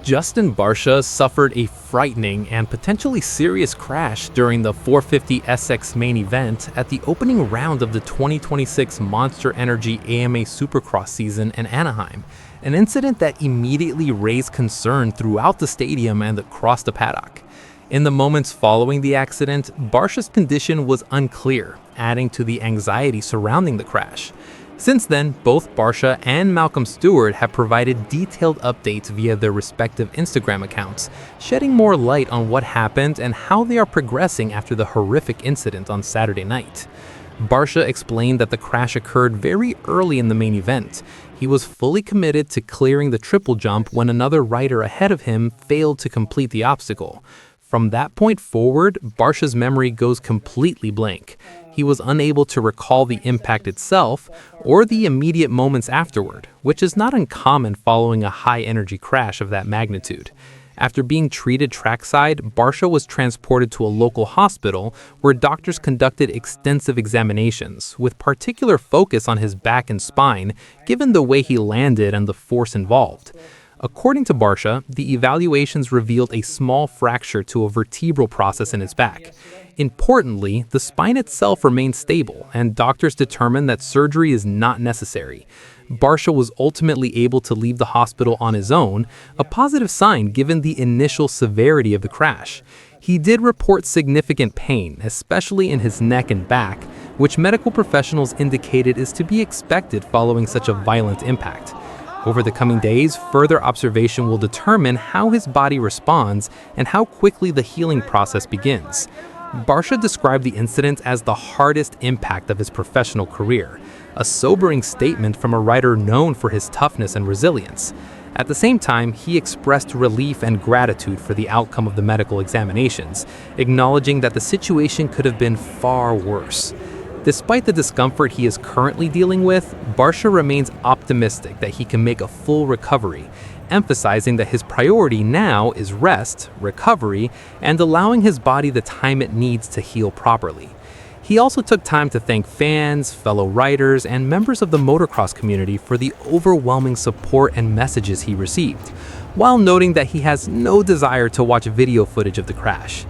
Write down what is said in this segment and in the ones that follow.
Justin Barsha suffered a frightening and potentially serious crash during the 450 SX main event at the opening round of the 2026 Monsterenergy AMA Supercross season in Anaheim, an incident that immediately raised concern throughout the stadium and across the paddock. In the moments following the accident, Barsha's condition was unclear, adding to the anxiety surrounding the crash. Since then, both Barsha and Stewart have provided detailed updates via their respective Instagram accounts, shedding more light on what happened and how they are progressing after the horrific incident on Saturday night. Barsha explained that the crash occurred very early in the main event. He was fully committed to clearing the triple jump when another rider ahead of him failed to complete the obstacle. From that point forward, Barsha's memory goes completely blank. He was unable to recall the impact itself or the immediate moments afterward, which is not uncommon following a high-energy crash of that magnitude. After being treated trackside, Barsha was transported to a local hospital where doctors conducted extensive examinations, with particular focus on his back and spine, given the way he landed and the force involved. According to Barsha, the evaluations revealed a small fracture to a vertebral process in his back. Importantly, the spine itself remained stable, and doctors determined that surgery is not necessary. Barsha was ultimately able to leave the hospital on his own, a positive sign given the initial severity of the crash. He did report significant pain, especially in his neck and back, which medical professionals indicated is to be expected following such a violent impact. Over the coming days, further observation will determine how his body responds and how quickly the healing process begins. Barsha described the incident as the hardest impact of his professional career, a sobering statement from a rider known for his toughness and resilience. At the same time, he expressed relief and gratitude for the outcome of the medical examinations, acknowledging that the situation could have been far worse. Despite the discomfort he is currently dealing with, Barsha remains optimistic that he can make a full recovery, emphasizing that his priority now is rest, recovery, and allowing his body the time it needs to heal properly. He also took time to thank fans, fellow riders, and members of the motocross community for the overwhelming support and messages he received, while noting that he has no desire to watch video footage of the crash.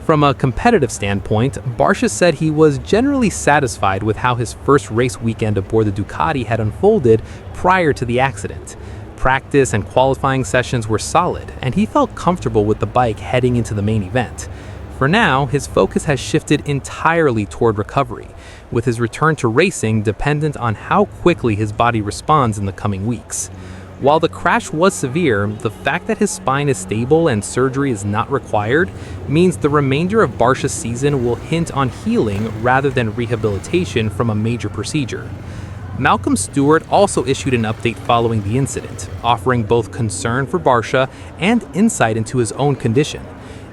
From a competitive standpoint, Barsha said he was generally satisfied with how his first race weekend aboard the Ducati had unfolded prior to the accident. Practice and qualifying sessions were solid, and he felt comfortable with the bike heading into the main event. For now, his focus has shifted entirely toward recovery, with his return to racing dependent on how quickly his body responds in the coming weeks. While the crash was severe, the fact that his spine is stable and surgery is not required means the remainder of Barsha's season will hint on healing rather than rehabilitation from a major procedure. Stewart also issued an update following the incident, offering both concern for Barsha and insight into his own condition.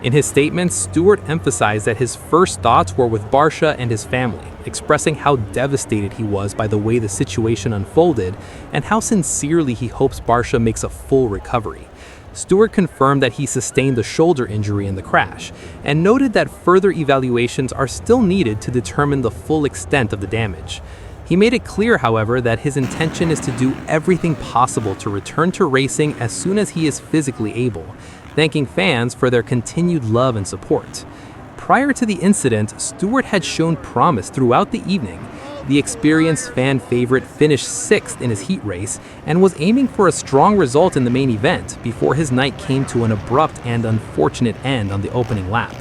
In his statement, Stewart emphasized that his first thoughts were with Barsha and his family, expressing how devastated he was by the way the situation unfolded and how sincerely he hopes Barsha makes a full recovery. Stewart confirmed that he sustained a shoulder injury in the crash and noted that further evaluations are still needed to determine the full extent of the damage. He made it clear, however, that his intention is to do everything possible to return to racing as soon as he is physically able, thanking fans for their continued love and support. Prior to the incident, Stewart had shown promise throughout the evening. The experienced fan favorite finished 6th in his heat race and was aiming for a strong result in the main event before his night came to an abrupt and unfortunate end on the opening lap.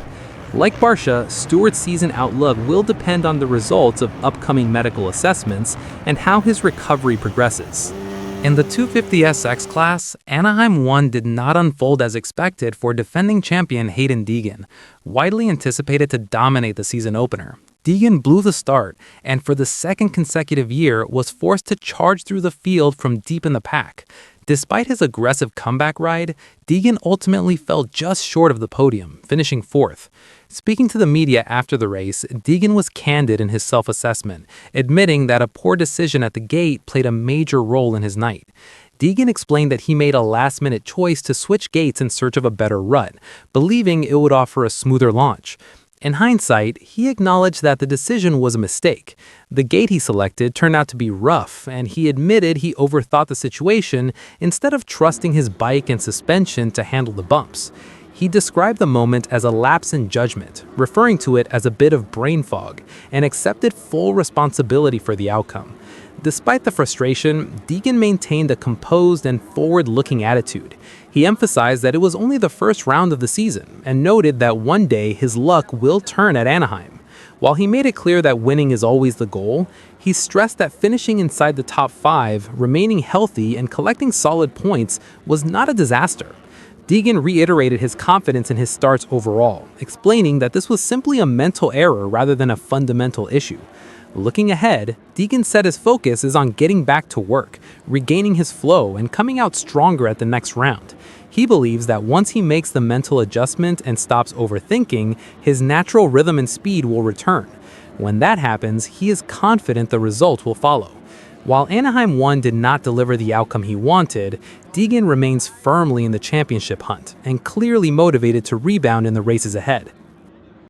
Like Barsha, Stewart's season outlook will depend on the results of upcoming medical assessments and how his recovery progresses. In the 250SX class, Anaheim 1 did not unfold as expected for defending champion Hayden Degan, widely anticipated to dominate the season opener. Deegan blew the start, and for the second consecutive year was forced to charge through the field from deep in the pack. Despite his aggressive comeback ride, Deegan ultimately fell just short of the podium, finishing 4th. Speaking to the media after the race, Deegan was candid in his self-assessment, admitting that a poor decision at the gate played a major role in his night. Deegan explained that he made a last-minute choice to switch gates in search of a better rut, believing it would offer a smoother launch. In hindsight, he acknowledged that the decision was a mistake. The gate he selected turned out to be rough, and he admitted he overthought the situation instead of trusting his bike and suspension to handle the bumps. He described the moment as a lapse in judgment, referring to it as a bit of brain fog, and accepted full responsibility for the outcome. Despite the frustration, Deegan maintained a composed and forward-looking attitude. He emphasized that it was only the first round of the season and noted that one day his luck will turn at Anaheim. While he made it clear that winning is always the goal, he stressed that finishing inside the top 5, remaining healthy, and collecting solid points was not a disaster. Deegan reiterated his confidence in his starts overall, explaining that this was simply a mental error rather than a fundamental issue. Looking ahead, Deegan said his focus is on getting back to work, regaining his flow, and coming out stronger at the next round. He believes that once he makes the mental adjustment and stops overthinking, his natural rhythm and speed will return. When that happens, he is confident the result will follow. While Anaheim 1 did not deliver the outcome he wanted, Deegan remains firmly in the championship hunt and clearly motivated to rebound in the races ahead.